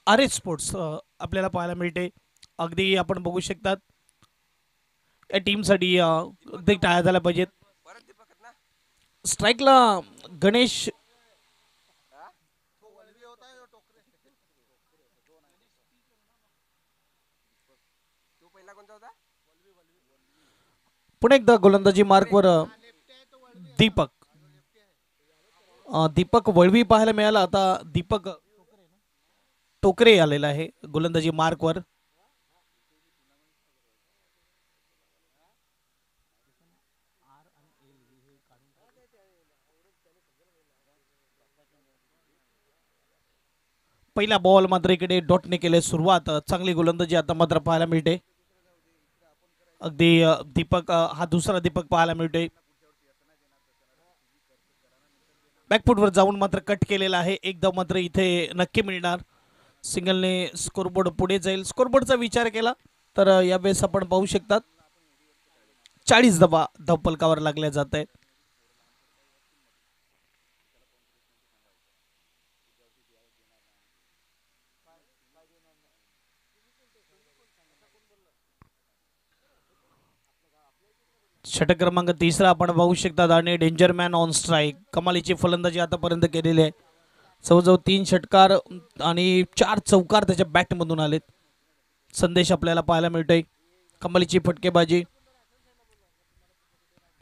R S sports आपल्याला पाहायला मिळते. अगदी आपण बघू शकतात या टीमसाठी अगदी टाळ्या झाल्या पाहिजेत. स्ट्राईकला गणेश पुन्हा एकदा गोलंदाजी मार्कवर दीपक दीपक वळवी पाहायला मिळाला. आता दीपक टोकरे आलेला आहे गोलंदाजी मार्कवर. पहिला बॉल मात्र इकडे डॉटने केले सुरुवात. चांगली गोलंदाजी आता मात्र पाहायला मिळते. अगदी दीपक हा दुसरा दीपक पाहायला मिळतोय. बॅकफुटवर जाऊन मात्र कट केलेला आहे. एकदा मात्र इथे नक्की मिळणार. सिंगलने स्कोरबोर्ड पुढे जाईल. स्कोरबोर्डचा विचार केला तर यावेळेस आपण पाहू शकतात 40 धावफलकावर लागल्या जात आहे. षटक क्रमांक तिसरा आपण पाहू शकतात आणि डेंजर मॅन ऑन स्ट्राईक. कमालीची फलंदाजी आतापर्यंत केलेली आहे. जवळजवळ 3 षटकार आणि 4 चौकार त्याच्या बॅटमधून आलेत. संदेश आपल्याला पाहायला मिळतोय. कमालीची फटकेबाजी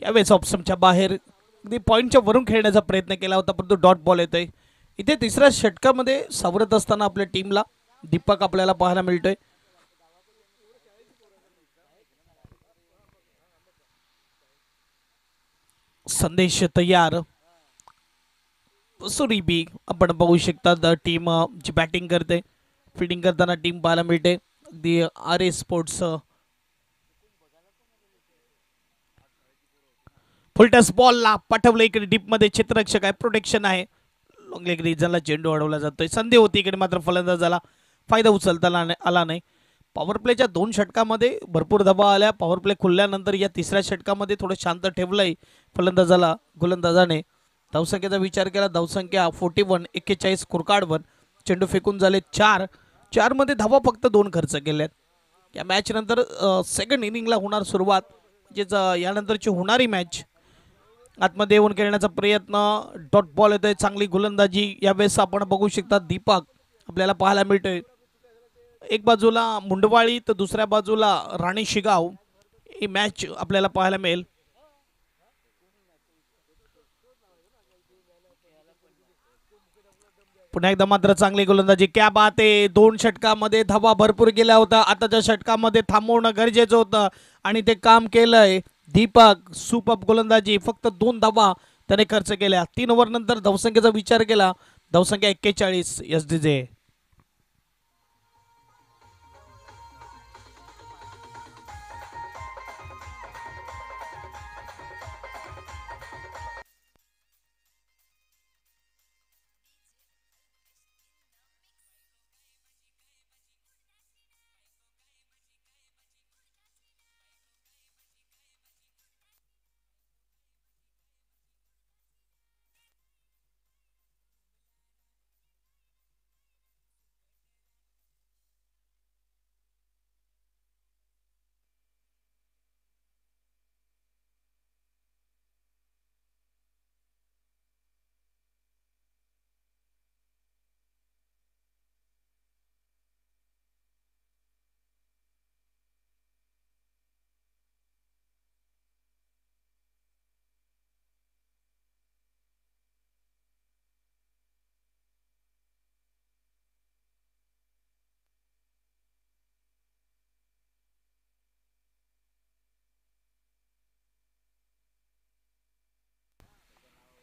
यावेळेस ऑप्शनच्या बाहेर अगदी पॉईंटच्या वरून खेळण्याचा प्रयत्न केला होता परंतु डॉट बॉल येतोय. इथे तिसऱ्या षटकामध्ये सावरत असताना आपल्या टीमला दीपक आपल्याला पाहायला मिळतोय. संदेश तयार. सुरीबी आपण बघू शकता टीम जी बॅटिंग करते. फिल्डिंग करताना टीम पाहायला मिळते. अगदी आर एस स्पोर्ट्स फुलटस बॉलला पाठवलं इकडे डीप मध्ये. क्षेत्ररक्षक आहे, प्रोटेक्शन आहे. लॉंग लेग रिजनला चेंडू अडवला जातोय. संधी होती इकडे मात्र फलंदाजाला फायदा उचलता आला नाही. पॉवर प्लेच्या 2 षटकामध्ये भरपूर धावा आल्या. पॉवर प्ले खुलल्यानंतर या तिसऱ्या षटकामध्ये थोडं शांत ठेवलंय फलंदाजाला गोलंदाजाने. धावसंख्येचा विचार केला. धावसंख्या 41 41 स्कोरकार्डवर. चेंडू फेकून झाले 4 मध्ये धावा फक्त 2 खर्च केल्यात. या मॅच नंतर सेकंड इनिंगला होणार सुरुवात. म्हणजेच यानंतरची होणारी मॅच आतमध्ये येऊन खेळण्याचा प्रयत्न. डॉट बॉल येतोय. चांगली गोलंदाजी यावेळेस आपण बघू शकता दीपक आपल्याला पाहायला मिळतोय. एक बाजूला मुंडवाळी तर दुसऱ्या बाजूला राणी शिगाव ही मॅच आपल्याला पाहायला मिळेल. पुन्हा एकदा मात्र चांगली गोलंदाजी. क्या बात आहे. 2 षटकामध्ये धावा भरपूर गेल्या होत्या. आताच्या षटकामध्ये थांबवणं गरजेचं होतं आणि ते काम केलंय. दीपक सुपर गोलंदाजी. फक्त 2 धावा त्याने खर्च केल्या. 3 ओव्हर नंतर धावसंख्येचा विचार केला. धावसंख्या 41 एसडीजे.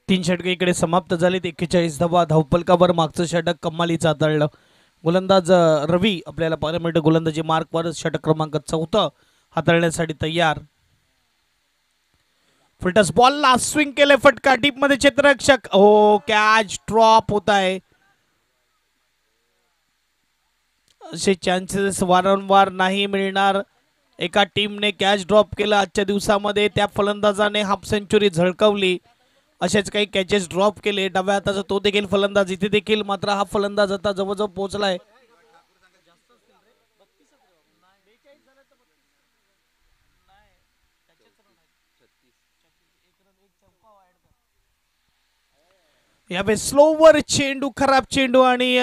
3 षटके इकडे समाप्त झालीत. 41 धावा धावपलकावर. मागचं षटक कमालीचं हाताळलं. गोलंदाज रवी आपल्याला पाहायला मिळतं गोलंदाजी मार्कवर. षटक क्रमांक 4 हाताळण्यासाठी तयार. फुलटस बॉलला स्विंग केले. फटका डीप मध्ये. क्षेत्ररक्षक हो कॅच ड्रॉप होत आहे. असे चान्सेस वारंवार नाही मिळणार. एका टीमने कॅच ड्रॉप केला आजच्या दिवसामध्ये. त्या फलंदाजाने हाफ सेंचुरी झळकवली. असेच काही कॅचेस ड्रॉप केले. डाव्या हाताचा तो देखील फलंदाज. इथे देखील मात्र हा फलंदाज आता जवळजवळ पोहोचलाय. यावेळेस स्लोवर चेंडू, खराब चेंडू आणि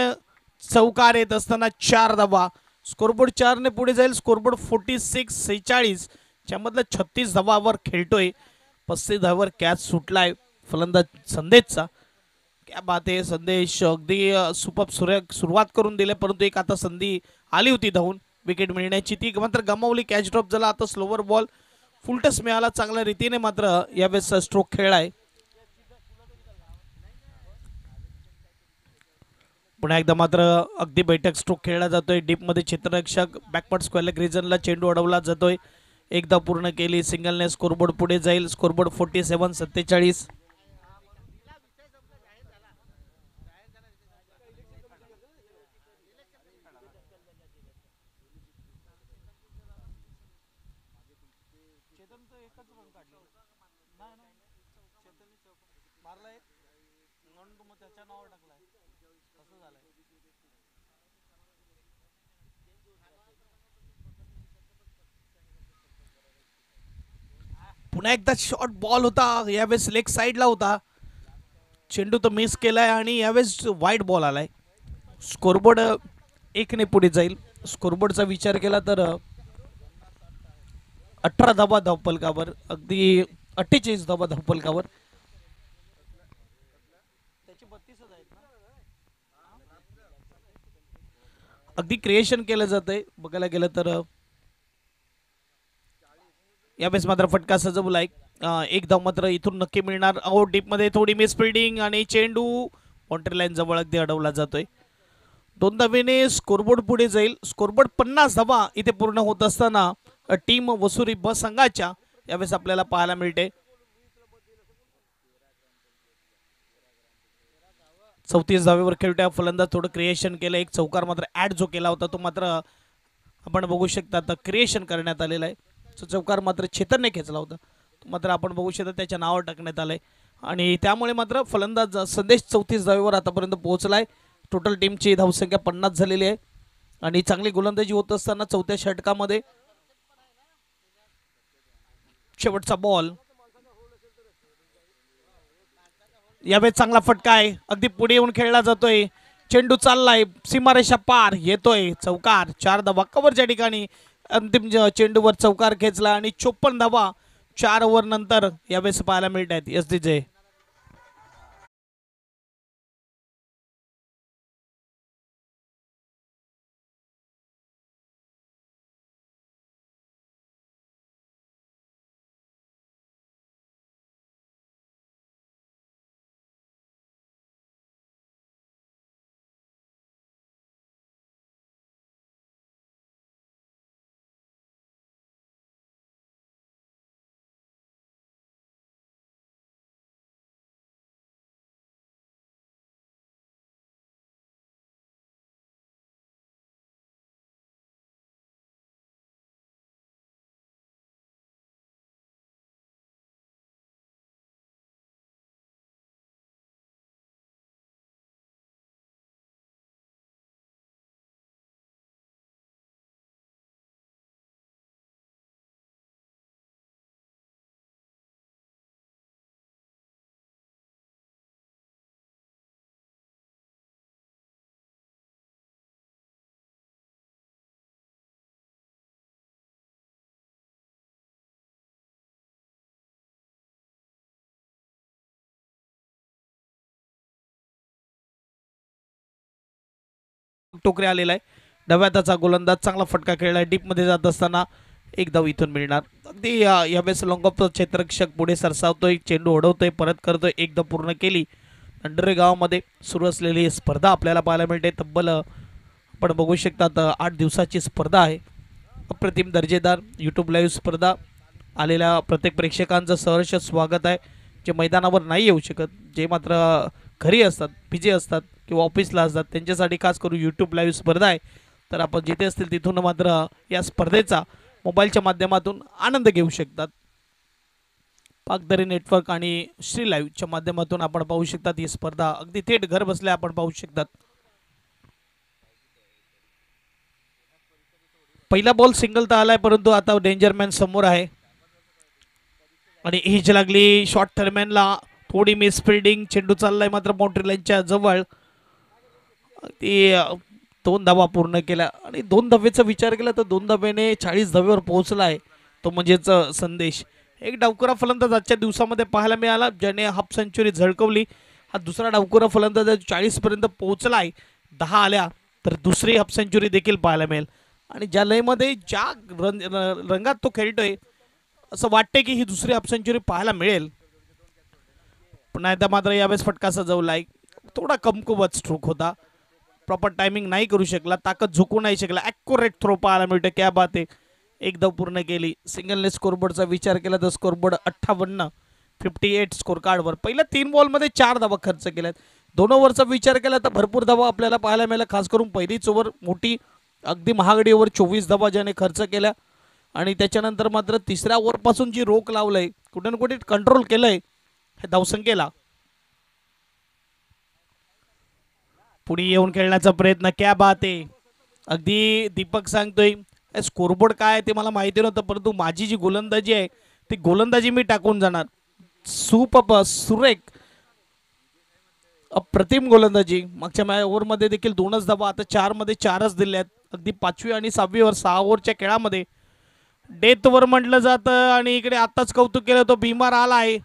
चौकार येत असताना 4 धावा. स्कोरबोर्ड 4 ने पुढे जाईल. स्कोरबोर्ड 46-46 च्यामधलं 36 धावावर खेळतोय. 35 धावावर कॅच सुटलाय फलंदाज संदेशचा. क्या बात आहे, संदेश अगदी सुपर सुरुवात करून दिली, परंतु एक आता संधी आली होती धावून विकेट मिळण्याची, ती मात्र गमावली. कॅच ड्रॉप झाला. आता स्लोवर बॉल फुलटस मिळाला. चांगल्या रीतीने मात्र यावेळेस स्ट्रोक खेळलाय. पुन्हा एकदा मात्र अगदी बैठक स्ट्रोक खेळला जातोय. डीप मध्ये क्षेत्ररक्षक बॅकवर्ड स्क्वेअर लेग रिजनला चेंडू अडवला जातोय. एकदा पूर्ण केली. सिंगलने स्कोरबोर्ड पुढे जाईल. स्कोरबोर्ड 47-47. पुन्हा एकदा शॉर्ट बॉल होता. यावेळेस लेग साइडला होता. चेंडू तो मिस केलाय आणि यावेळेस वाईड बॉल आलाय. स्कोरबोर्ड 1 ने पुढे जाईल. स्कोरबोर्डचा विचार केला तर 18 धावा धावफलकावर, अगदी 48 धावा धावफलकावर. अगदी क्रिएशन केलं जातंय बघायला गेलं तर. यावेळेस मात्र फटका सजवलाय. एक धाव मात्र इथून नक्की मिळणार. आउट. डीप मध्ये थोडी मिस फिल्डिंग आणि चेंडू बाउंड्री लाईन जवळ अगदी अडवला जातोय. 2 धावेने स्कोरबोर्ड पुढे जाईल. स्कोरबोर्ड 50 धावा इथे पूर्ण होत असताना टीम वसुरी ब संघाच्या यावेळेस आपल्याला पाहायला मिळते. 34 धावेवर खेळतोय फलंदाज. थोडं क्रिएशन केलं. एक चौकार मात्र ऍड जो केला होता तो मात्र आपण बघू शकता आता क्रिएशन करण्यात आलेला आहे. चौकार मात्र चेतनने खेचला होता, मात्र आपण बघू शकता त्याच्या नावावर टाकण्यात आलंय आणि त्यामुळे मात्र फलंदाज संदेश 34 धावेवर आतापर्यंत पोहोचलाय. टोटल टीमची धावसंख्या 50 झालेली आहे आणि चांगली गोलंदाजी होत असताना चौथ्या षटकामध्ये शेवटचा बॉल. यावेळेस चांगला फटका आहे. अगदी पुढे येऊन खेळला जातोय. चेंडू चाललाय. सीमारेषा पार येतोय. चौकार. 4 धावा कव्हरच्या ठिकाणी अंतिम चेंडूवर चौकार खेचला आणि 54 धावा 4 ओव्हर नंतर यावेळेस पाहायला मिळत आहेत. एसडीजे टोकरे आलेला आहे. डाव्या हाताचा गोलंदाज चांगला फटका खेळलाय. डीप मध्ये जात असताना एक धाव इथून मिळणार. अगदी यावेळेस लॉंग ऑफ क्षेत्ररक्षक पुढे सरसावतोय. चेंडू ओढवतोय. परत करतोय. एक धाव पूर्ण केली. अंडरे गावामध्ये सुरू असलेली स्पर्धा आपल्याला पाहायला मिळते. तब्बल आपण बघू शकतात 8 दिवसाची स्पर्धा आहे. अप्रतिम दर्जेदार यूट्यूब लाईव्ह स्पर्धा. आलेल्या प्रत्येक प्रेक्षकांचं सहर्ष स्वागत आहे. जे मैदानावर नाही येऊ शकत, जे मात्र घरी असतात, बिझी असतात किंवा ऑफिसला असतात, त्यांच्यासाठी खास करून यूट्यूब लाईव्ह स्पर्धा आहे. तर आपण जिथे असतील तिथून मात्र या स्पर्धेचा मोबाईलच्या माध्यमातून आनंद घेऊ शकतात. पाकदरी नेटवर्क आणि श्री लाईव्हच्या माध्यमातून आपण पाहू शकतात. ही स्पर्धा अगदी थेट घर बसल्या आपण पाहू शकतात. पहिला बॉल सिंगल तर आलाय, परंतु आता डेंजरमॅन समोर आहे आणि हिच लागली. शॉर्ट थर्मॅनला थोडी मिस फिल्डिंग, चेंडू चाललाय मात्र बाउंड्री लाईनच्या जवळ. ती 2 धावा पूर्ण केल्या आणि 2 धावेचा विचार केला तर 2 धावेने 40 धावेवर पोहोचला आहे. तो म्हणजेच संदेश. एक डावखुरा फलंदाज आजच्या दिवसामध्ये पाहायला मिळाला ज्याने हाफ सेंचुरी झळकवली. हा दुसरा डावखुरा फलंदाज 40 पर्यंत पोहोचला आहे. 10 आल्या तर दुसरी हाफ सेंचुरी देखील पाहायला मिळेल. आणि ज्या लयमध्ये ज्या रंगात तो खेळतोय असं वाटतंय की ही दुसरी हाफ सेंचुरी पाहायला मिळेल. पुन्हा एकदा मात्र यावेळेस फटका सजवलाय. थोडा कमकुवत स्ट्रोक होता. प्रॉपर टायमिंग नाही करू शकला, ताकद झुकू नाही शकला. ॲक्युरेट थ्रो पाहायला मिळतं. क्या बात आहे. एक धाव पूर्ण केली. सिंगलने स्कोरबोर्डचा विचार केला तर स्कोरबोर्ड 58 स्कोर कार्डवर. पहिल्या 3 बॉलमध्ये 4 धावा खर्च केल्यात. 2 ओव्हरचा विचार केला तर भरपूर धावा आपल्याला पाहायला मिळाल्या. खास करून पहिलीच ओव्हर मोठी अगदी महागडी ओव्हर 24 धावा ज्याने खर्च केल्या. आणि त्याच्यानंतर मात्र तिसऱ्या ओव्हरपासून जी रोख लावलंय, कुठे ना कुठे कंट्रोल केलंय हे धावसंख्येला. पुढे येऊन खेळण्याचा प्रयत्न. क्या बात आहे. अगदी दीपक सांगतोय स्कोरबोर्ड काय ते मला माहिती नव्हतं, परंतु माझी जी गोलंदाजी आहे ती गोलंदाजी मी टाकून जाणार. सुरेख अप्रतिम गोलंदाजी. मागच्या ओव्हरमध्ये देखील 2च धावा, आता 4 मध्ये 4च दिल्यात. अगदी 5वी आणि 6वी ओव्हर 6 ओव्हरच्या खेळामध्ये डेथ ओव्हर म्हटलं जातं. आणि इकडे आत्ताच कौतुक केलं तो भीमार आला आहे.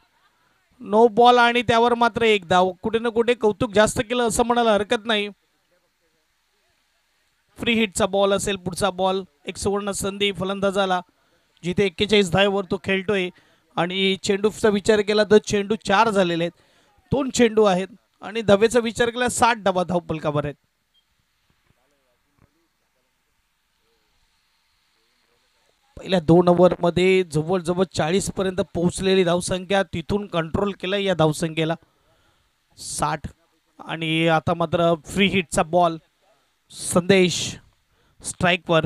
नो बॉल आणि त्यावर मात्र 1 धाव. कुठे ना कुठे कौतुक जास्त केलं असं म्हणायला हरकत नाही. फ्री हिटचा बॉल असेल पुढचा बॉल. एक सुवर्ण संधी फलंदाजाला जिथे 41 धावेवर तो खेळतोय. आणि चेंडूचा विचार केला तर चेंडू 4 झालेले आहेत. 2 चेंडू आहेत आणि धावेचा विचार केला 60 धावा धावपलकावर आहेत. पहिल्या 2 ओव्हरमध्ये जवळजवळ 40 पर्यंत पोहोचलेली धावसंख्या, तिथून कंट्रोल केलं या धावसंख्येला 60. आणि आता मात्र फ्री हिटचा बॉल. संदेश स्ट्राईकवर.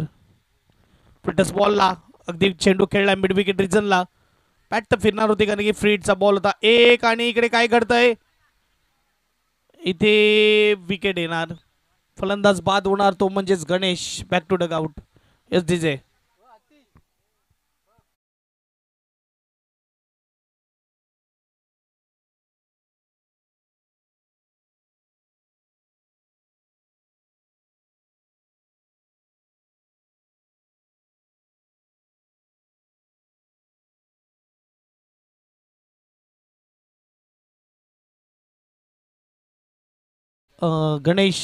फिटस बॉलला अगदी चेंडू खेळला मिड विकेट रिजनला. बॅट तर फिरणार होती कारण की फ्री हिटचा बॉल होता. एक आणि इकडे काय घडतंय, इथे विकेट येणार. फलंदाज बाद होणार तो म्हणजेच Ganesh. Back to dugout. S DJ. Ganesh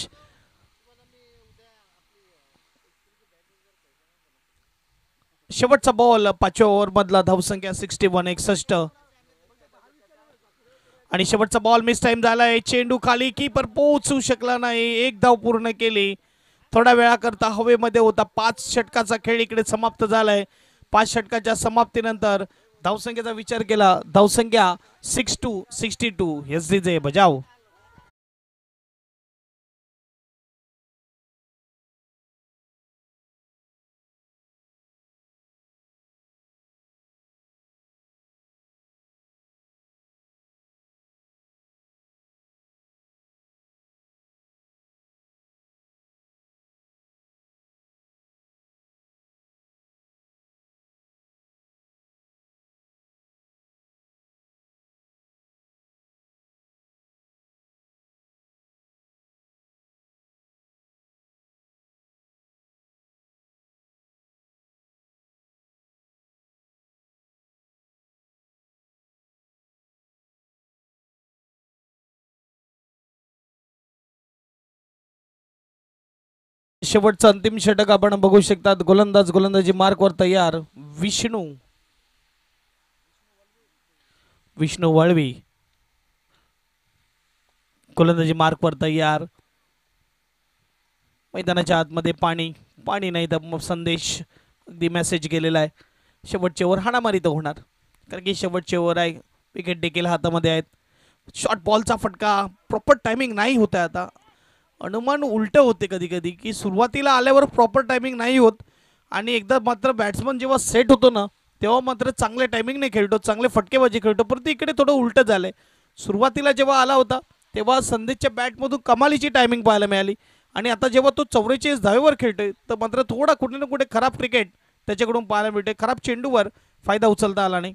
शेवटचा बॉल 5व्या ओव्हर मधला. धावसंख्या 61. आणि शेवटचा बॉल मिस टाइम झालाय. चेंडू खाली, कीपर पोहोचू शकला नाही. 1 धाव पूर्ण केली. थोड्या वेळाकरता हवेमध्ये होता. 5 षटकाचा खेळ इकडे समाप्त झालाय. 5 षटकाच्या समाप्तीनंतर धावसंख्येचा विचार केला. धावसंख्या 62. एस डीजे बजाव. शेवटचं अंतिम षटक आपण बघू शकतात. गोलंदाजी मार्कवर तयार. विष्णू वळवी गोलंदाजी मार्कवर तयार. मैदानाच्या आतमध्ये पाणी नाही तर संदेश अगदी मेसेज गेलेला आहे. शेवटचे ओव्हर हाणामारी तर होणार कारण की शेवटचे ओव्हर आहे. विकेट देखील हातामध्ये आहेत. शॉर्ट बॉलचा फटका. प्रॉपर टायमिंग नाही होत आहे. आता अनुमान उलट होते कधी कधी की सुरुवातीला आल्यावर प्रॉपर टायमिंग नाही होत आणि एकदा मात्र बॅट्समन जेव्हा सेट होतो ना तेव्हा मात्र चांगल्या टायमिंगने खेळतो, चांगले फटकेबाजी खेळतो. परंतु इकडे थोडं उलट झालंय. सुरुवातीला जेव्हा आला होता तेव्हा संदेशच्या बॅटमधून कमालीची टायमिंग पाहायला मिळाली आणि आता जेव्हा तो 44 धावेवर खेळतोय तर मात्र थोडा कुठे ना कुठे खराब क्रिकेट त्याच्याकडून पाहायला मिळते. खराब चेंडूवर फायदा उचलता आला नाही.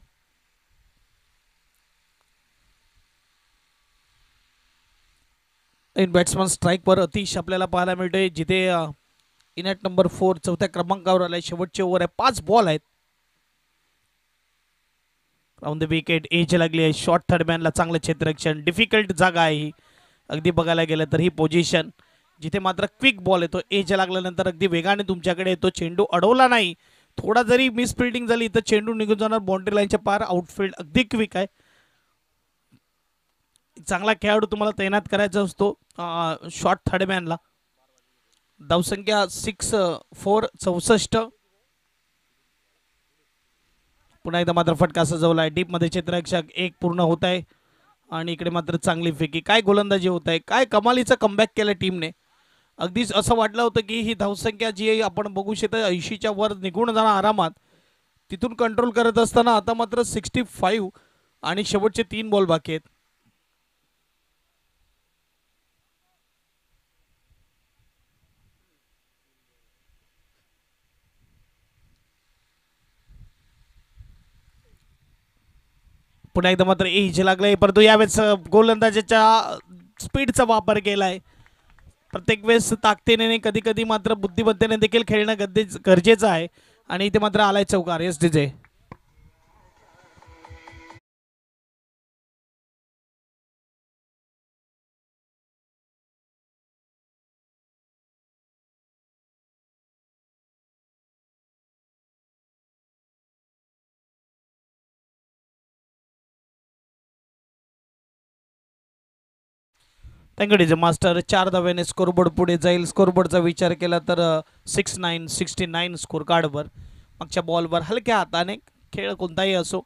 इन बॅट्समन स्ट्राईकवर अतिश आपल्याला पाहायला मिळतोय, जिथे इन ॲट नंबर 4 चौथ्या क्रमांकावर आलाय. शेवटचे ओव्हर आहे, 5 बॉल आहेत. ऑन द विकेट एज लागली आहे. शॉर्ट थर्ड मॅनला चांगलं क्षेत्ररक्षण, डिफिकल्ट जागा आहे ही अगदी बघायला गेलं तर. ही पोझिशन जिथे मात्र क्विक बॉल येतो, एज लागल्यानंतर अगदी वेगाने तुमच्याकडे येतो. चेंडू अडवला नाही, थोडा जरी मिस फिल्डिंग झाली तर चेंडू निघून जाणार बाउंड्री लाईनच्या पार. आउटफील्ड अगदी क्विक आहे. चांगला खेळाडू तुम्हाला तैनात करायचा असतो शॉर्ट थर्ड मॅनला. धावसंख्या 6-4 64. पुन्हा एकदा मात्र फटका सजवला आहे. डीपमध्ये क्षेत्ररक्षक एक पूर्ण होत आहे आणि इकडे मात्र चांगली फेकी. काय गोलंदाजी होत आहे, काय कमालीचा कमबॅक केला टीमने. अगदीच असं वाटलं होतं की ही धावसंख्या जी आपण बघू शकतो 80च्या वर निघून जाणार आरामात, तिथून कंट्रोल करत असताना आता मात्र 65 आणि शेवटचे 3 बॉल बाकी आहेत. पुन्हा एकदा मात्र एज लागलाय, परंतु यावेळेस गोलंदाजाच्या स्पीडचा वापर केलाय. प्रत्येक वेळेस ताकदीने नाही, कधी कधी मात्र बुद्धिमत्तेने देखील खेळणं गरजेचं आहे. आणि इथे मात्र आलाय चौकार. Yes DJ thank you DJ master. 4 धाव्याने स्कोरबोर्ड पुढे जाईल. स्कोरबोर्डचा विचार केला तर 69 स्कोर कार्डवर. मागच्या बॉलवर हलक्या हाताने खेळ कोणताही असो,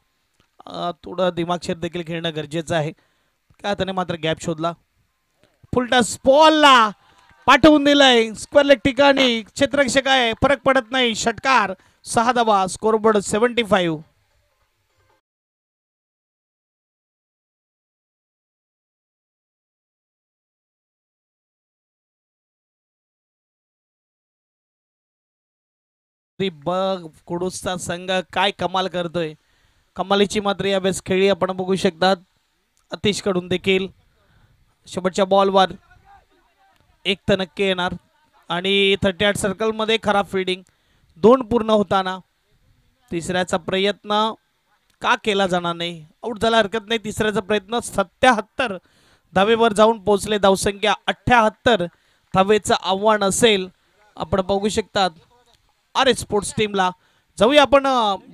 थोडं दिमागशेर देखील खेळणं गरजेचं आहे. त्या हाताने मात्र गॅप शोधला. फुलटॉस बॉलला पाठवून दिलाय स्क्वेअर लेग ठिकाणी. क्षेत्ररक्षक आहे, फरक पडत नाही. षटकार 6 धावा. स्कोरबोर्ड 75. बघ कुडूसचा संघ काय कमाल करतोय. कमालीची मात्र यावेळेस खेळी आपण बघू शकतात. अतिश कडून देखील शेवटच्या बॉलवर एक तर नक्की येणार. आणि 38 सर्कलमध्ये खराब फिल्डिंग. 2 पूर्ण होताना तिसऱ्याचा प्रयत्न का केला जाणार नाही. आउट झाला हरकत नाही. तिसऱ्याचा प्रयत्न 77 धावेवर जाऊन पोहोचले. धावसंख्या 78. धावेचं आव्हान असेल. आपण बघू शकतात अरे स्पोर्ट्स टीमला. जाऊया आपण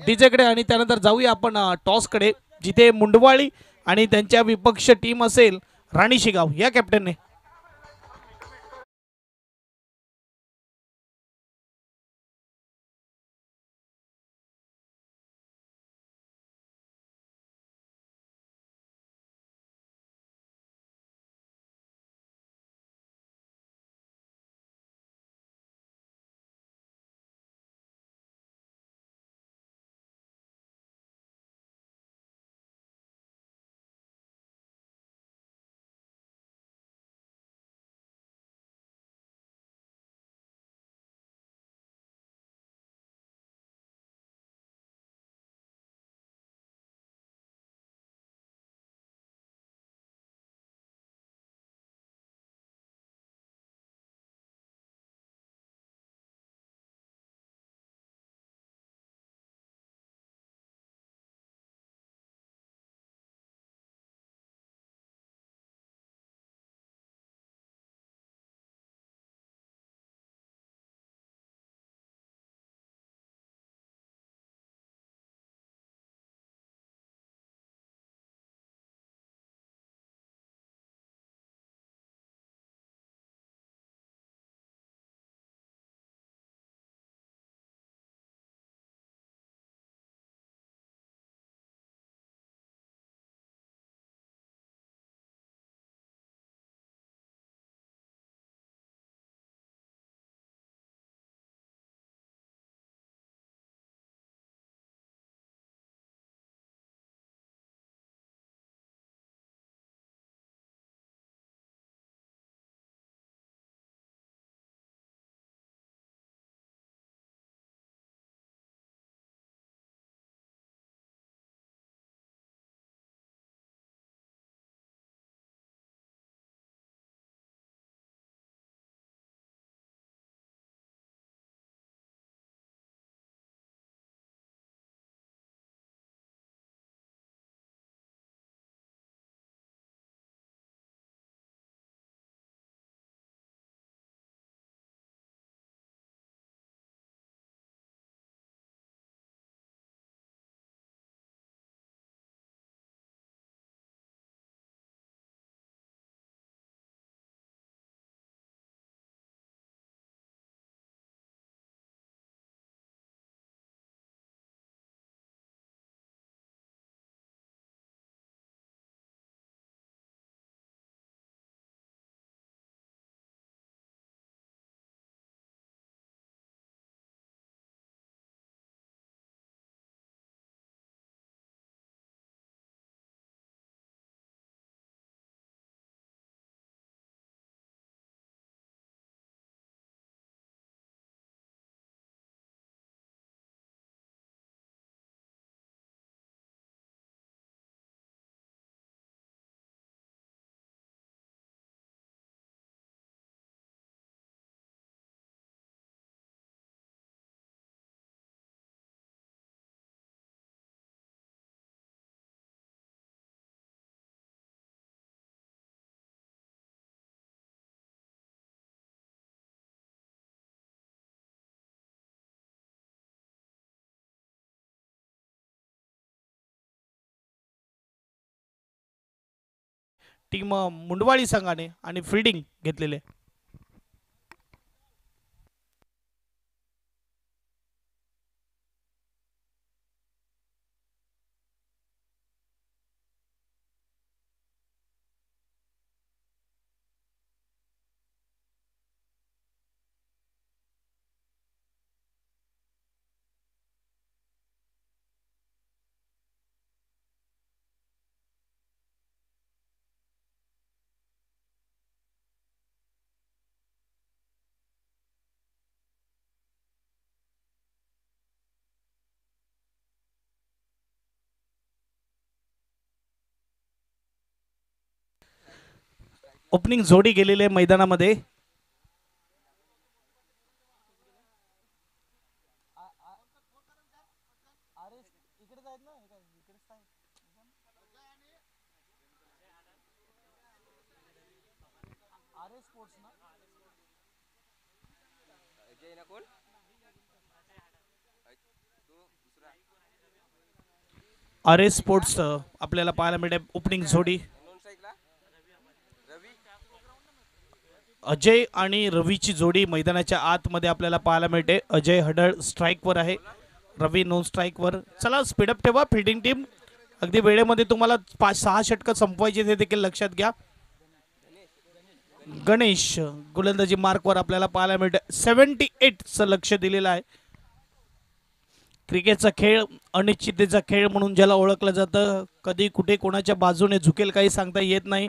डीजेकडे आणि त्यानंतर जाऊया आपण टॉसकडे, जिथे मुंडवाळी आणि त्यांच्या विपक्ष टीम असेल राणी शिगाव. या कॅप्टनने टीम मुंडवाळी संघाने आणि फिल्डिंग घेतलेले. ओपनिंग जोडी गेलेली आहे मैदानामध्ये. आर एस स्पोर्ट्स आपल्याला पाहायला मिळते ओपनिंग जोडी. अजय आणि रवीची जोडी मैदानाच्या आतमध्ये आपल्याला पाहायला मिळते. अजय हडळ स्ट्राईकवर आहे, रवी नॉन स्ट्राईकवर. चला स्पीडअप ठेवा फिल्डिंग टीम. अगदी वेळेमध्ये तुम्हाला 5-6 षटकं संपवायचे ते देखील लक्षात घ्या. गणेश गोलंदाजी मार्कवर आपल्याला पाहायला मिळते. 78चं लक्ष दिलेलं आहे. क्रिकेटचा खेळ अनिश्चिततेचा खेळ म्हणून ज्याला ओळखलं जातं. कधी कुठे कोणाच्या बाजूने झुकेल काही सांगता येत नाही.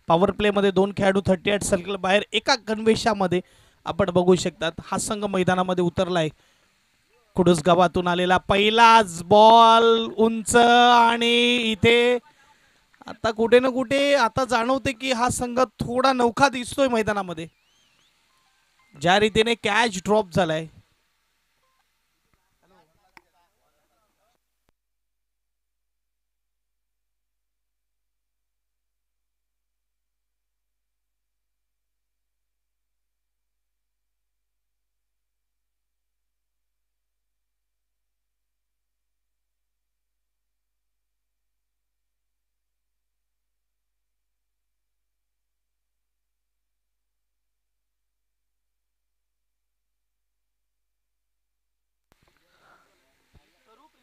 पॉवर प्लेमध्ये 2 खेळाडू 38 सर्कल बाहेर एका गणवेशामध्ये आपण बघू शकतात. हा संघ मैदानामध्ये उतरलाय. कुडूस गावातून आलेला पहिलाच बॉल उंच आणि इथे आता कुठे ना कुठे आता जाणवते की हा संघ थोडा नवखा दिसतोय मैदानामध्ये. ज्या रीतीने कॅच ड्रॉप झालाय.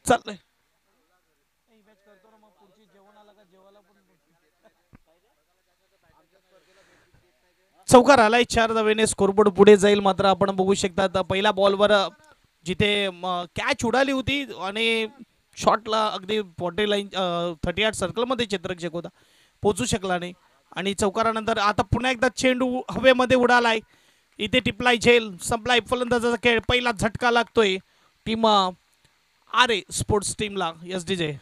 चाललंय चौकार आलाय. 4 धावेने स्कोरबोर्ड पुढे जाईल. मात्र आपण बघू शकता पहिल्या बॉलवर जिथे कॅच उडाली होती आणि शॉटला अगदी 40 लाईन 38 सर्कलमध्ये चित्रक्षक होता, पोचू शकला नाही. आणि चौकारानंतर आता पुन्हा एकदा चेंडू हवेमध्ये उडालाय. इथे टिपलाय झेल संपलाय फलंदाजाचा खेळ. पहिला झटका लागतोय टीम आर ए स्पोर्ट्स टीमला. एस डी जे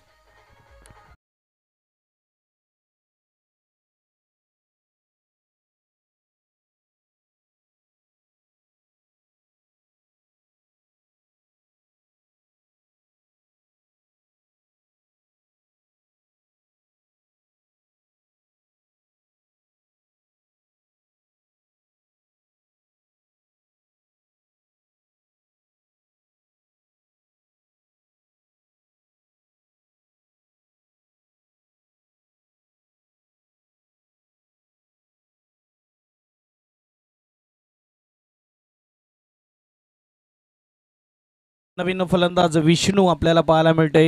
नवीन फलंदाज विष्णू आपल्याला पाहायला मिळते.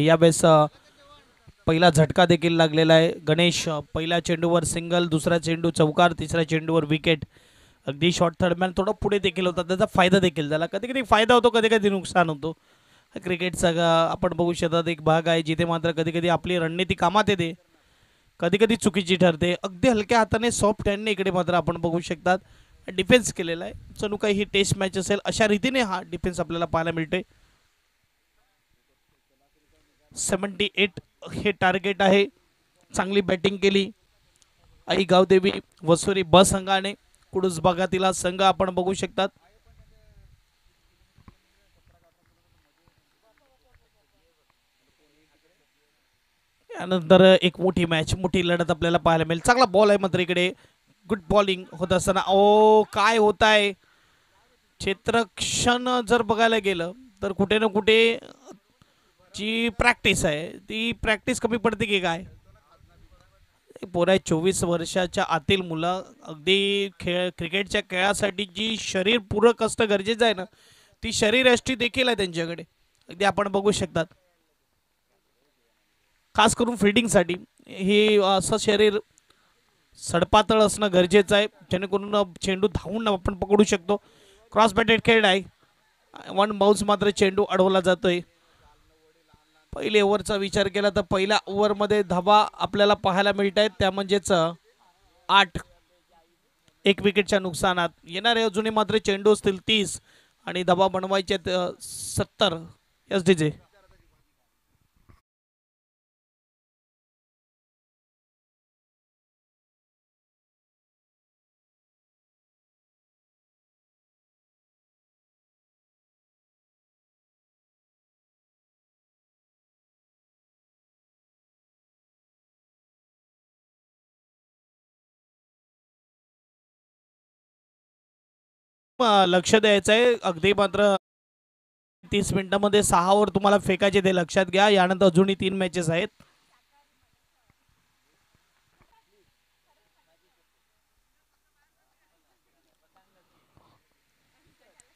यावेळेस पहिला झटका देखील लागलेला आहे. गणेश पहिल्या चेंडूवर सिंगल, दुसरा चेंडू चौकार, तिसऱ्या चेंडूवर विकेट. अगदी शॉर्ट थर्डमॅन थोडा पुढे देखील होता, त्याचा फायदा देखील झाला. कधी कधी फायदा होतो, कधी कधी नुकसान होतो. क्रिकेटचा आपण बघू शकतात एक भाग आहे जिथे मात्र कधी कधी आपली रणनीती कामात येते, कधी कधी चुकीची ठरते. अगदी हलक्या हाताने सॉफ्ट हँडने इकडे मात्र आपण बघू शकतात डिफेन्स केलेला आहे. जणू काही ही टेस्ट मॅच असेल अशा रीतीने हा डिफेन्स आपल्याला पाहायला मिळते. 78 हे टार्गेट आहे. चांगली बॅटिंग केली आई गावदेवी वसुरी ब संघाने. कुडूस भागातील संघ आपण बघू शकतात. यानंतर एक मोठी मॅच, मोठी लढत आपल्याला पाहायला मिळेल. चांगला बॉल आहे मात्र इकडे गुड बॉलिंग होत असताना ओ काय होत आहे. क्षेत्रक्षण जर बघायला गेलं तर कुठे ना कुठे जी प्रॅक्टिस आहे ती प्रॅक्टिस कमी पडते की काय. पोरं 24 वर्षाच्या आतील मुलं अगदी क्रिकेटच्या खेळासाठी जी शरीर पूरक कष्ट गरजेचं आहे ना, ती शरीरयष्टी देखील आहे त्यांच्याकडे. अगदी आपण बघू शकतात. खास करून फिल्डिंगसाठी हे असं शरीर सडपातळ असणं गरजेचं आहे, जेणेकरून चेंडू धावून आपण पकडू शकतो. क्रॉस बॅटेड खेळ आहे. वन बाउन्स मात्र चेंडू अडवला जातोय. पहिल्या ओव्हरचा विचार केला तर पहिल्या ओव्हरमध्ये धावा आपल्याला पाहायला मिळत आहेत, त्या म्हणजेच 8. 1 विकेटच्या नुकसानात. येणारे अजूनही मात्र चेंडू असतील 30 आणि धावा बनवायचे 70 SDJ. लक्ष द्यायचं आहे अगदी मात्र 30 मिनिटांमध्ये 6 ओव्हर तुम्हाला फेकायचे ते लक्षात घ्या. यानंतर अजूनही 3 मॅचेस आहेत.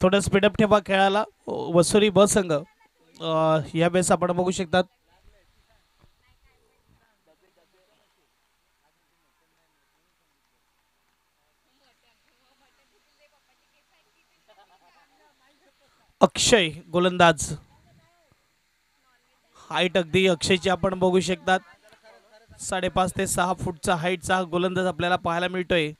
थोडं स्पीडअप ठेवा खेळाला. वसुरी ब संघ या वेळेस आपण बघू शकतात अक्षय गोलंदाज. हाईट अगदी अक्षयची आपण बघू शकतात. 5.5 ते 6 फूटचा हाईटचा गोलंदाज आपल्याला पाहायला मिळतोय.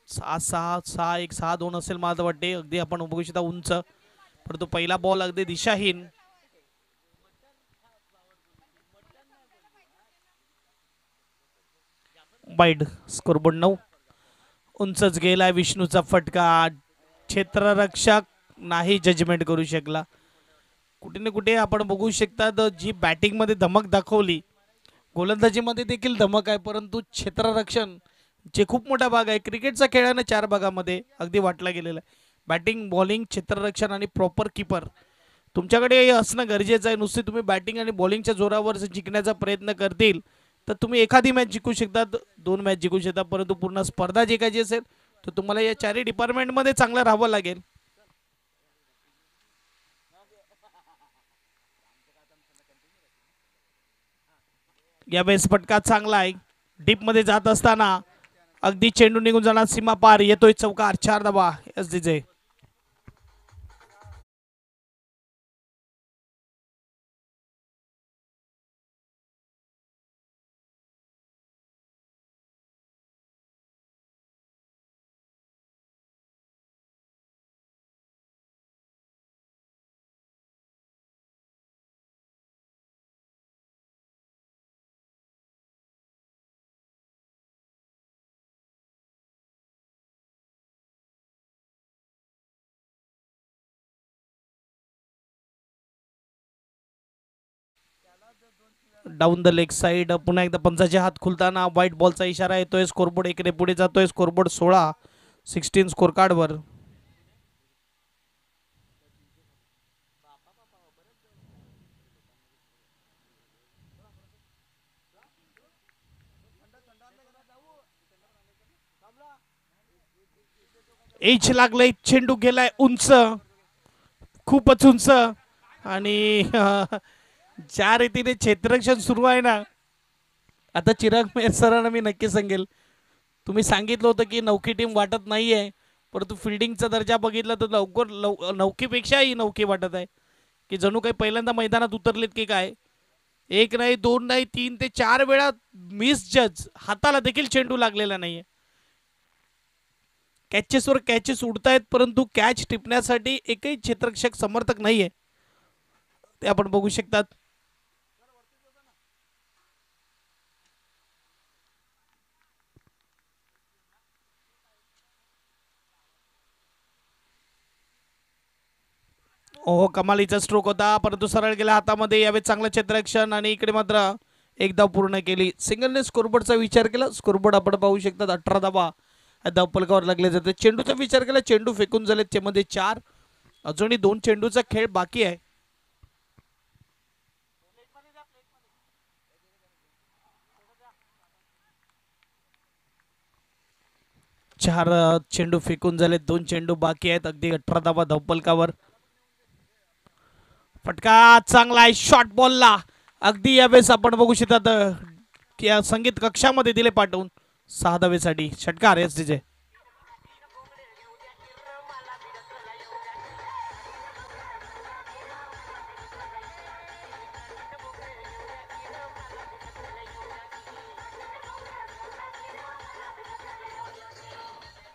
6-6-6-1-6-2 असेल मला वाटते. अगदी आपण बघू शकता उंच, परंतु पहिला बॉल अगदी दिशाहीन. वाईड. स्कोरबोर्ड 9. उंचच गेलाय विष्णूचा फटका. क्षेत्ररक्षक नाही जजमेंट करू शकला. कुठे ना कुठे आपण बघू शकता जी बॅटिंग मध्ये धमक दाखवली, गोलंदाजीमध्ये देखील धमक आहे, परंतु क्षेत्ररक्षण जे खूप मोठा भाग आहे क्रिकेटचा खेळाने 4 भागामध्ये अगदी वाटला गेलेला आहे. बॅटिंग, बॉलिंग, क्षेत्ररक्षण आणि प्रॉपर कीपर तुमच्याकडे असणं गरजेचं आहे. नुसते तुम्ही बॅटिंग आणि बॉलिंगच्या जोरावर जिंकण्याचा प्रयत्न करतील तर तुम्ही एखादी मॅच जिंकू शकतात, 2 मॅच जिंकू शकता, परंतु पूर्ण स्पर्धा जिंकायची असेल तर तुम्हाला या 4ही डिपार्टमेंटमध्ये चांगलं राहावं लागेल. या वेळेस फटका चांगला आहे. डीप मध्ये जात असताना अगदी चेंडू निघून जाणार सीमा पार. येतोय चौकार. 4 धावा SDJ. Down the leg side. पुन्हा एकदा पंचाचे हात खुलताना व्हाईट बॉलचा इशारा येतोय. स्कोरबोर्ड एकडे पुढे जातोय. स्कोरबोर्ड 16 स्कोर कार्डवर. एच लागलंय. चेंडू गेलाय उंच, खूपच उंच. आणि ज्या रीतीने क्षेत्ररक्षण सुरू आहे ना, आता चिराग मेहर सरांना मी नक्की सांगेल, तुम्ही सांगितलं होतं की नौकी टीम वाटत नाहीये, परंतु फिल्डिंगचा दर्जा बघितला तर नौकीपेक्षाही नौकी वाटत आहे. की जणू काही पहिल्यांदा मैदानात उतरलेत की काय. 1 नाही, 2 नाही, 3 ते 4 वेळा मिस जज. हाताला देखील चेंडू लागलेला नाहीये. कॅचेसवर कॅचेस उडतायत, परंतु कॅच टिपण्यासाठी एकही क्षेत्ररक्षक समर्थक नाहीये, ते आपण बघू शकतात. हो, कमालीचा स्ट्रोक होता, परंतु सरळ गेला हातामध्ये. यावेळी चांगलं क्षेत्ररक्षण आणि इकडे मात्र एकदा पूर्ण केली. सिंगलने स्कोरबोर्डचा विचार केला. स्कोरबोर्ड आपण पाहू शकतात 18 धावा धावफलकावर लागले जाते. चेंडूचा विचार केला. चेंडू फेकून झाले त्यामध्ये 4. अजूनही 2 चेंडूचा खेळ बाकी आहे. 4 चेंडू फेकून झाले, 2 चेंडू बाकी आहेत. अगदी 18 धावा धावपलकावर. फटका चांगला आहे शॉर्ट बॉलला. अगदी यावेळेस आपण बघू शकतात की संगीत कक्षामध्ये दिले पाठवून 6 धावेसाठी षटकार S D J.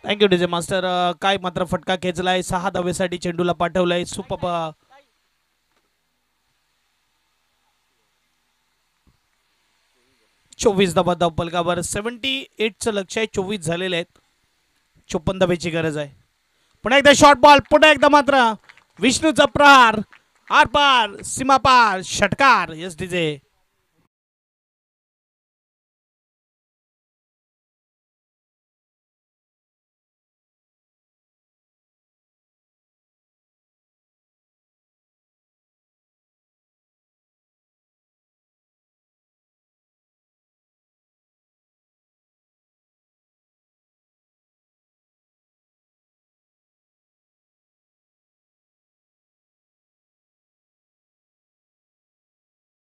Thank you DJ master. काय मात्र फटका खेचलाय, 6 धावेसाठी चेंडूला पाठवलाय. सुपर 24 धावा धावपलकावर. 78चं लक्ष आहे, 24 झालेले आहेत. 54 धावेची गरज आहे. पुन्हा एकदा शॉर्ट बॉल, पुन्हा एकदा मात्र विष्णूचा प्रहार आर पार सीमा पार षटकार एस डी जे.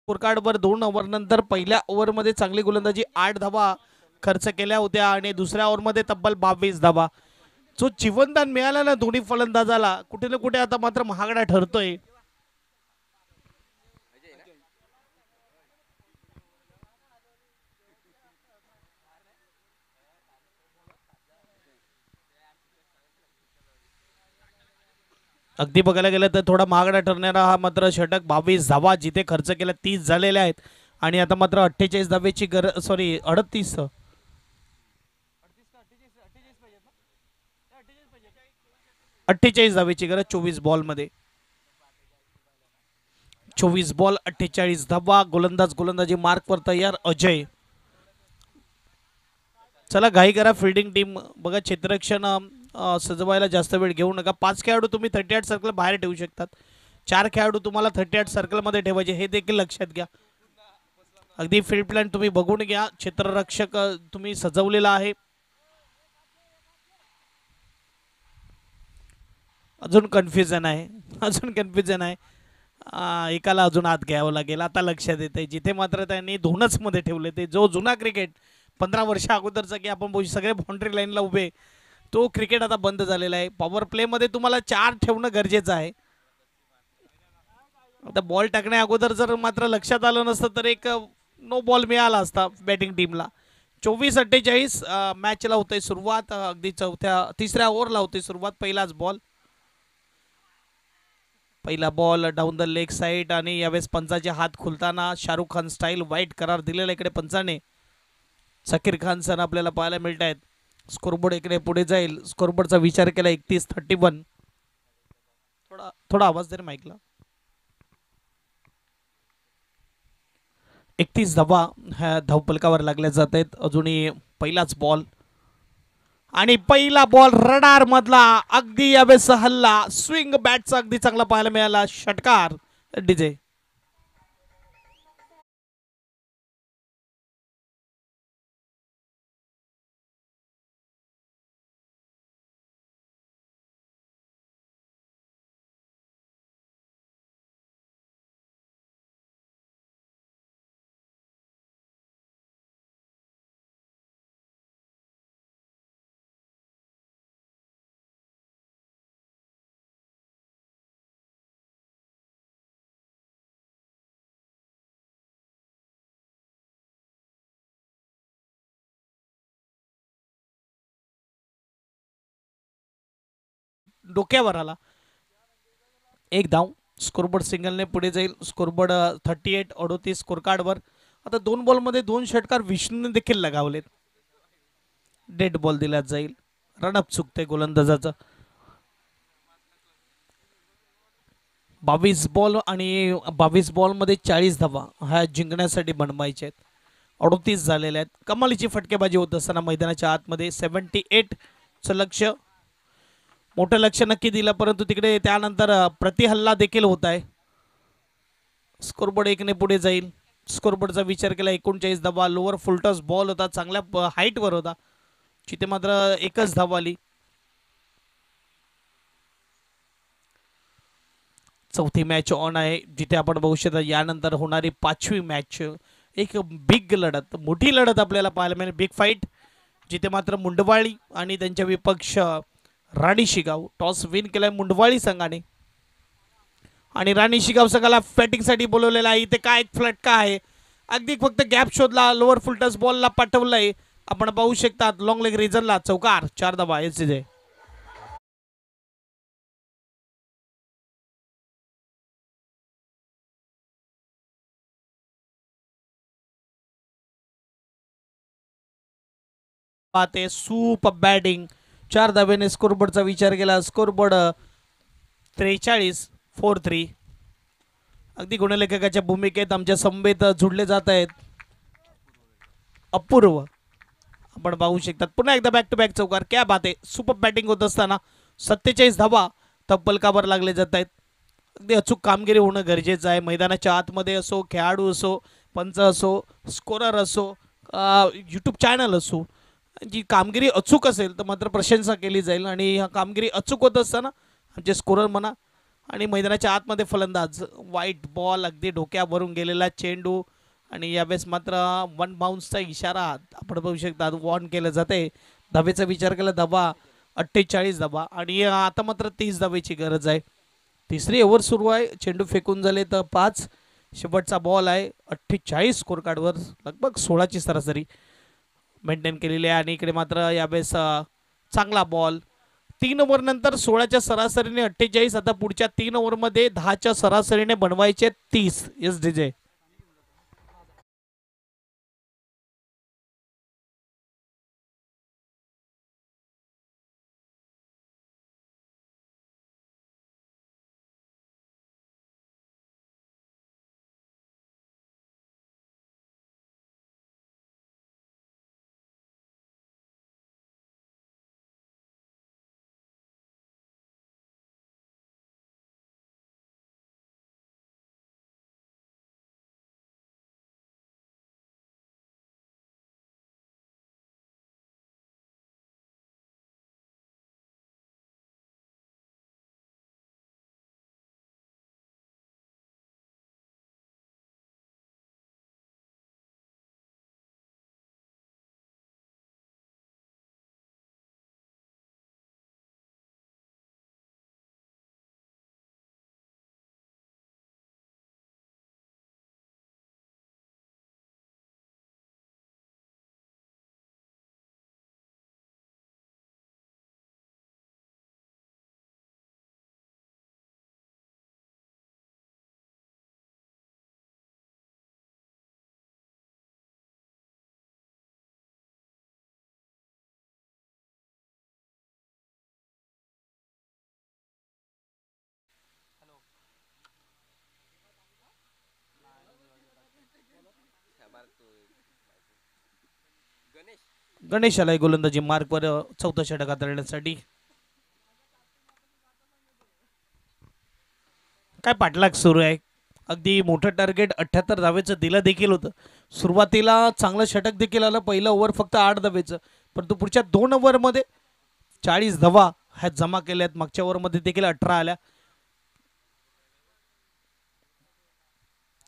स्कोरकार्डवर 2 ओव्हरनंतर पहिल्या ओव्हरमध्ये चांगली गोलंदाजी 8 धावा खर्च केल्या होत्या आणि दुसऱ्या ओव्हरमध्ये तब्बल 22 धावा. जो जीवनदान मिळाला ना दोन्ही फलंदाजाला, कुठे ना कुठे आता मात्र महागडा ठरतोय. अगदी बघायला गेलं तर थोडा महागडा ठरणारा हा मात्र षटक. 22 धावा जिथे खर्च केला 30 झालेल्या आहेत आणि आता मात्र 48 धावेची गरज, सॉरी 38 धावेची गरज 24 बॉलमध्ये. 24 बॉल 48 धावा. गोलंदाजी मार्कवर तयार अजय. चला घाई करा फिल्डिंग टीम. बघा क्षेत्ररक्षण सजवायला जास्त वेळ घेऊ नका. 5 खेळाडू तुम्ही 38 सर्कल बाहेर ठेवू शकतात. 4 खेळाडू तुम्हाला 38 सर्कलमध्ये ठेवायचे, हे देखील लक्षात घ्या. अगदी फील्ड प्लॅन तुम्ही बघून घ्या. क्षेत्ररक्षक तुम्ही सजवलेला आहे. अजून कन्फ्युजन आहे. एकाला अजून आत घ्यावं लागेल. आता लक्षात येते जिथे मात्र त्यांनी दोनच मध्ये ठेवले ते जो जुना क्रिकेट 15 वर्ष अगोदरचा की आपण सगळे बाउंड्री लाईनला उभे, तो क्रिकेट आता बंद झालेला आहे. पॉवर प्ले मध्ये तुम्हाला 4 ठेवणं गरजेचं आहे. आता बॉल टाकण्या अगोदर जर मात्र लक्षात आलं नसतं तर एक नो बॉल मिळाला असता बॅटिंग टीमला. 24-48 मॅचला होते सुरुवात. अगदी तिसऱ्या ओव्हरला होते सुरुवात. पहिला ball down the leg side आणि यावेळेस पंचाचे हात खुलताना शाहरुख खान स्टाईल वाईट करार दिलेला इकडे पंचाने. सकीर खान सर आपल्याला पाहायला मिळत आहेत. स्कोरबोर्ड इकडे पुढे जाईल. स्कोरबोर्डचा विचार केला 31-31. थोडा आवाज दे रे माईकला. 31 धावा ह्या धावपलकावर लागल्या जात आहेत. अजूनही पहिलाच बॉल आणि पहिला बॉल रडार मधला. अगदी यावेळेस हल्ला स्विंग बॅटचा अगदी चांगला पाहायला मिळाला. षटकार डीजे. डोक्यावर आला. एक धाव. स्कोरबोर्ड सिंगलने पुढे जाईल. स्कोरबोर्ड 38-38 स्कोरकार्डवर. आता 2 बॉलमध्ये 2 षटकार विष्णूने देखील लगावलेत. डेड बॉल दिला जाईल. रनअप चुकते गोलंदाजाचं. 22 बॉल आणि 22 बॉलमध्ये 40 धावा ह्या जिंकण्यासाठी बनवायचे आहेत. 38 झालेल्या आहेत. कमालीची फटकेबाजी होत असताना मैदानाच्या आतमध्ये 78चं लक्ष, मोठं लक्ष नक्की दिलं, परंतु तिकडे त्यानंतर प्रतिहल्ला देखील होत आहे. स्कोरबोर्ड 1ने पुढे जाईल. स्कोरबोर्डचा विचार केला 39 धावा. लोअर फुलटॉस बॉल होता, चांगल्या हाईटवर होता. जिथे मात्र एकच धाव आली. चौथी मॅच ऑन आहे, जिथे आपण बघू शकता यानंतर होणारी 5वी मॅच. एक बिग लढत, मोठी लढत आपल्याला पाहायला मिळेल, बिग फाईट, जिथे मात्र मुंडवाळी आणि त्यांच्या विपक्ष राणी शिगाव. टॉस विन केलाय मुंडवाळी संघाने आणि राणी शिगाव संघाला फॅटिंगसाठी बोलवलेला आहे. इथे काय फटका आहे, अगदी फक्त गॅप शोधला, लोअर फुलटस बॉलला पाठवलंय. आपण पाहू शकता लॉंग लेग रिजनला चौकार, 4 धावा. एसजे पाहते सूप बॅटिंग. 4 धाब्याने स्कोरबोर्डचा विचार केला. स्कोरबोर्ड 43-4-3. अगदी गुणलेखकाच्या भूमिकेत आमच्या संवेद जुडले जात आहेत. अपूर्व आपण पाहू शकतात. पुन्हा एकदा बॅक टू बॅक चौकार. क्या बात आहे. सुपर बॅटिंग होत असताना 47 धावा तब्बलकावर लागले जात आहेत. अगदी अचूक कामगिरी होणं गरजेचं आहे. मैदानाच्या आतमध्ये असो, खेळाडू असो, पंच असो, स्कोरर असो, यूट्यूब चॅनल असो, जी कामगिरी अचूक असेल तर मात्र प्रशंसा केली जाईल. आणि ह्या कामगिरी अचूक होत असताना आमचे स्कोरर म्हणा आणि मैदानाच्या आतमध्ये फलंदाज, वाईट बॉल, अगदी डोक्यावरून गेलेला चेंडू आणि यावेळेस मात्र 1 बाउन्सचा इशारा आपण बघू शकता वॉर्न केलं जाते. धावेचा विचार केला, धावा 48 धावा आणि आता मात्र 30 धावेची गरज आहे. तिसरी ओव्हर सुरू आहे. चेंडू फेकून झाले तर 5. शेवटचा बॉल आहे. 48 स्कोर कार्डवर लगभग 16ची सरासरी मेंटेन केलेली आहे. आणि इकडे मात्र यावेळेस चांगला बॉल. 3 ओव्हर नंतर 16च्या सरासरीने 48. आता पुढच्या 3 ओव्हरमध्ये 10च्या सरासरीने बनवायचे 30. एस डीजे गणेश आलाय गोलंदाजी मार्कवर चौथा षटक हाताळण्यासाठी. काय पाठलाग सुरू आहे. अगदी मोठं टार्गेट 78 धावेचं दिलं देखील होतं. सुरुवातीला चांगलं षटक देखील आलं. पहिलं ओव्हर फक्त 8 धावेचं, परंतु पुढच्या 2 ओव्हरमध्ये 40 धावा ह्या जमा केल्यात. मागच्या ओव्हरमध्ये देखील 18 आल्या.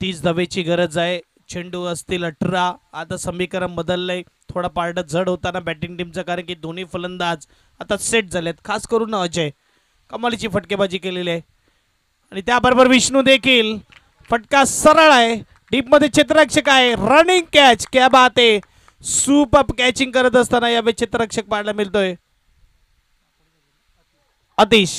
30 धावेची गरज आहे. चेंडू असतील 18. आता समीकरण बदललंय, थोडा पार्ट जड होताना बॅटिंग टीमचा, कारण की दोन्ही फलंदाज आता सेट झालेत. खास करून अजय कमालीची फटकेबाजी केलेली आहे आणि त्याबरोबर विष्णू देखील. फटका सरळ आहे, डीपमध्ये क्षेत्ररक्षक आहे. रनिंग कॅच, क्या बात आहे. सुपर कॅचिंग करत असताना यावेळी क्षेत्ररक्षक पाहायला मिळतोय. अतिश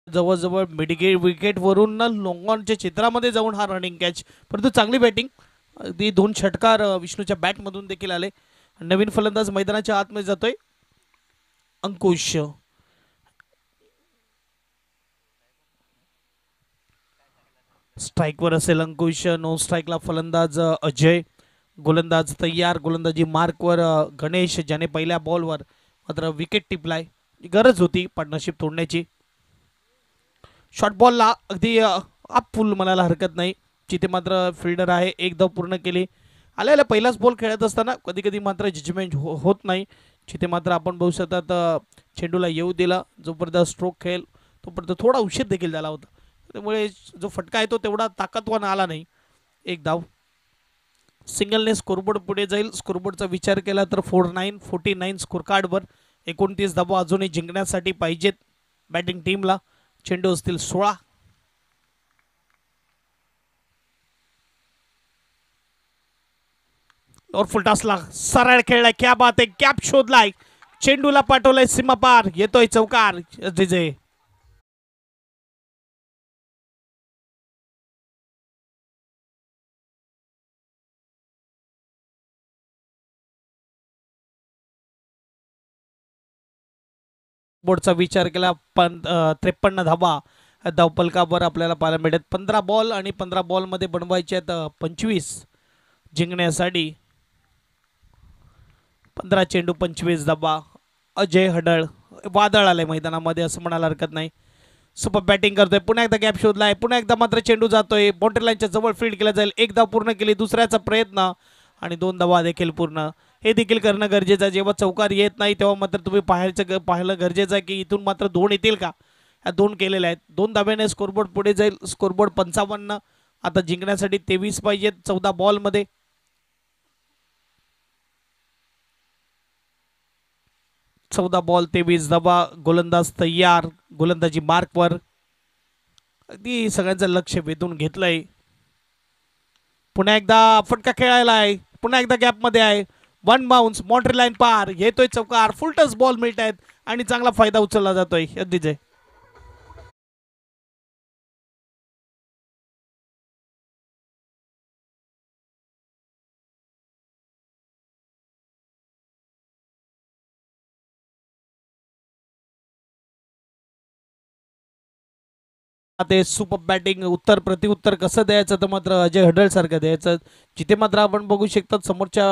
जवळजवळ मिडगेट विकेट वरून ना लॉंगॉनच्या चित्रामध्ये जाऊन हा रनिंग कॅच, परंतु चांगली बॅटिंग. अगदी 2 षटकार विष्णूच्या बॅटमधून देखील आले. नवीन फलंदाज मैदानाच्या आतमध्ये जातोय अंकुश. स्ट्राईकवर असेल अंकुश. नो स्ट्राईकला फलंदाज अजय. गोलंदाज तयार. गोलंदाजी मार्कवर गणेश, ज्याने पहिल्या बॉलवर मात्र विकेट टिपलाय. गरज होती पार्टनरशिप तोडण्याची. शॉर्ट बॉलला अगदी अप फुल म्हणायला हरकत नाही. जिथे मात्र फिल्डर आहे. एक धाव पूर्ण केली. आलेला पहिलाच बॉल खेळत असताना कधी कधी मात्र जजमेंट होत नाही. जिथे मात्र आपण बघू शकतात चेंडूला येऊ दिला. जोपर्यंत स्ट्रोक खेळ तोपर्यंत थोडा उशीर देखील झाला होता. त्यामुळे जो फटका आहे तो तेवढा ताकदवान आला नाही. एक धाव. सिंगलने स्कोरबोर्ड पुढे जाईल. स्कोरबोर्डचा विचार केला तर 49 स्कोर कार्डवर 29 धावा अजूनही जिंकण्यासाठी पाहिजेत बॅटिंग टीमला. चेंडू असतील 16. और फुलटासला सरळ खेळलाय. क्या बात आहे. कॅप शोधलाय. चेंडूला पाठवलाय सीमा पार. येतोय चौकार. जे बोर्डचा विचार केला 53 धावा धावपलकावर आपल्याला पाहायला मिळतात. 15 बॉल आणि 15 बॉलमध्ये बनवायचे आहेत 25 जिंकण्यासाठी. 15 चेंडू 25 धावा. अजय हडळ. वादळ आलंय मैदानामध्ये असं म्हणायला हरकत नाही. सुपर बॅटिंग करतोय. पुन्हा एकदा गॅप शोधलाय. पुन्हा एकदा मात्र चेंडू जातोय. बाउंड्री लाईनच्या जवळ फील्ड केला जाईल. एक धाव पूर्ण केली. दुसऱ्याचा प्रयत्न आणि 2 धावा देखील पूर्ण. हे देखील करणं गरजेचं आहे. जेव्हा चौकार येत नाही तेव्हा मात्र तुम्ही पाहायला गरजेचं आहे की इथून मात्र 2 येतील का. ह्या 2 केलेल्या आहेत. 2 धाब्याने स्कोरबोर्ड पुढे जाईल. स्कोरबोर्ड 55. आता जिंकण्यासाठी 23 पाहिजेत 14 बॉलमध्ये. चौदा बॉल 23 धावा. गोलंदाज तयार. गोलंदाजी मार्कवर. अगदी सगळ्यांचं लक्ष वेधून घेतलंय. पुन्हा एकदा फटका खेळायला आहे. पुन्हा एकदा गॅपमध्ये आहे. 1 बाउन्स. बाउंड्री लाईन पार. येतोय चौकार. फुल टच बॉल मिळत आहेत आणि चांगला फायदा उचलला जातोय. अगदीच आहे. ते सुपर बॅटिंग उत्तर प्रत्युत्तर कसं द्यायचं तर मात्र अजय हडळ सारखं द्यायचं. जिथे मात्र आपण बघू शकतो समोरच्या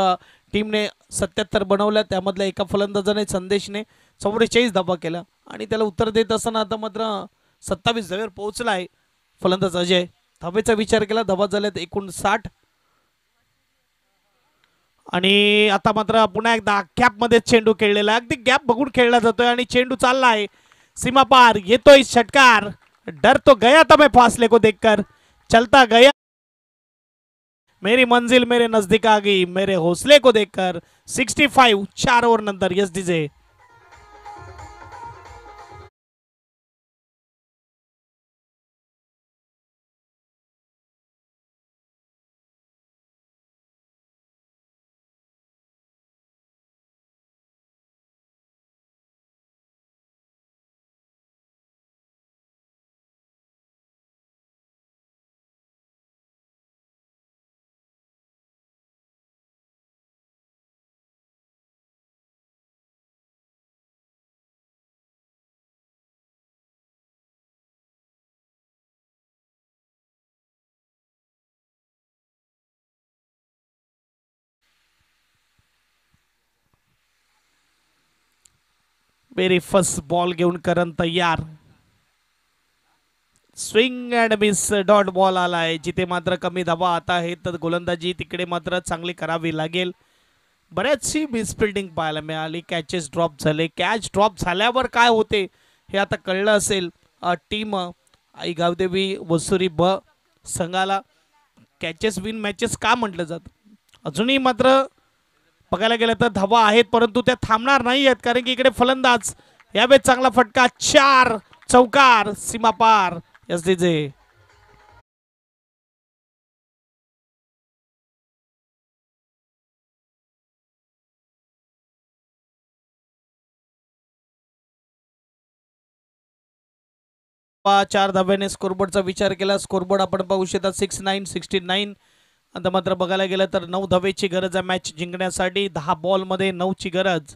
टीमने 77 बनवल्या. त्यामधल्या एका फलंदाजाने संदेशने 44 धावा केल्या आणि त्याला उत्तर देत असताना आता मात्र 27 धावेवर पोहोचला आहे फलंदाज अजय. धावेचा विचार केला. धावा झाल्यात 59 आणि आता मात्र पुन्हा एकदा गॅपमध्ये चेंडू खेळलेला. अगदी गॅप बघून खेळला जातोय आणि चेंडू चालला आहे सीमा पार. येतोय षटकार. डर तो गया था मैं फासले को देखकर. चलता गया मेरी मंजिल मेरे नजदीक आ गई मेरे हौसले को देखकर. 65 4 ओव्हर नंतर. Yes DJ. मेरी फर्स्ट बॉल घेऊन करण तयार. Swing and miss dot ball आलाय. जिथे मात्र कमी धावा आता आहे तर गोलंदाजी तिकडे मात्र चांगली करावी लागेल. बऱ्याचशी मिसफिल्डिंग पाहायला मिळाली. कॅचेस ड्रॉप झाले. कॅच ड्रॉप झाल्यावर काय होते हे आता कळलं असेल टीम आई गावदेवी वसुरी ब संघाला. कॅचेस विन मॅचेस का म्हटलं जातं. अजूनही मात्र बघायला गेलं तर धावा आहेत परंतु त्या थांबणार नाही आहेत कारण की इकडे फलंदाज यावेळेस चांगला फटका. 4 चौकार सीमा पार. Yes DJ. 4 धाब्याने स्कोरबोर्डचा विचार केला. स्कोरबोर्ड आपण पाहू शकता 69 69 आता मात्र बघायला गेलं तर 9 धावेची गरज आहे मॅच जिंकण्यासाठी. 10 बॉलमध्ये 9ची गरज.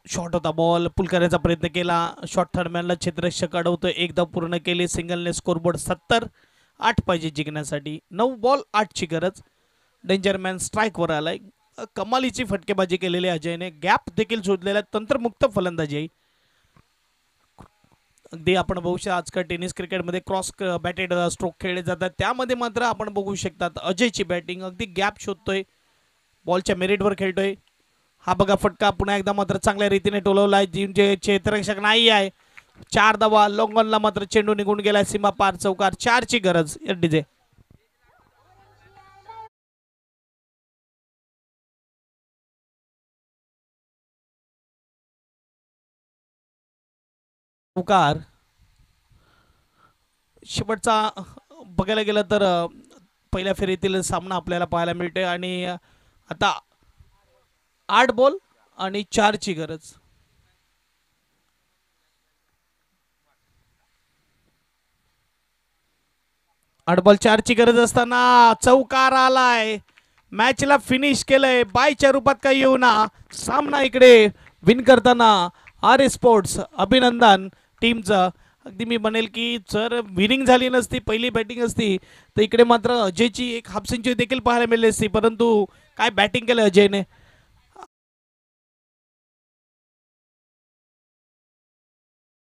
शॉट होता बॉल, पुल करण्याचा प्रयत्न केला. शॉट थर्डमॅनला क्षेत्ररक्षक अडवतोय. एकदा पूर्ण केली. सिंगलने स्कोरबोर्ड 70. 8 पाहिजे जिंकण्यासाठी. 9 बॉल 8ची गरज. डेंजरमॅन स्ट्राईकवर आलाय. कमालीची फटकेबाजी केलेली अजयने. गॅप देखील शोधलेला. तंत्रमुक्त फलंदाजी आहे. अगदी आपण बघू शकता आजकाल टेनिस क्रिकेटमध्ये क्रॉस बॅटेड स्ट्रोक खेळले जातात. त्यामध्ये मात्र आपण बघू शकतात अजयची बॅटिंग अगदी गॅप शोधतोय. बॉलच्या मेरिटवर खेळतोय. हा बघा फटका पुन्हा एकदा मात्र चांगल्या रीतीने टोलवला आहे. जिमचे क्षेत्ररक्षक नाही आहे. 4 धावा. लॉंगॉनला मात्र चेंडू निघून गेलाय. सीमा पार चौकार. 4ची गरज डीजे. चौकार. शेवटचा बघायला गेलं तर पहिल्या फेरीतील सामना आपल्याला पाहायला मिळतोय आणि आता 8 बॉल आणि 4ची गरज. 8 बॉल 4ची गरज असताना चौकार आलाय. मॅचला फिनिश केलंय. बायच्या रूपात काही येऊ ना. सामना इकडे विन करताना आर ए स्पोर्ट्स अभिनंदन टीमचं. अगदी मी म्हणेल की जर विनिंग झाली नसती, पहिली बॅटिंग असती तर इकडे मात्र अजयची एक हाफ सेंचुरी देखील पाहायला मिळाली असती. परंतु काय बॅटिंग केलं अजयने.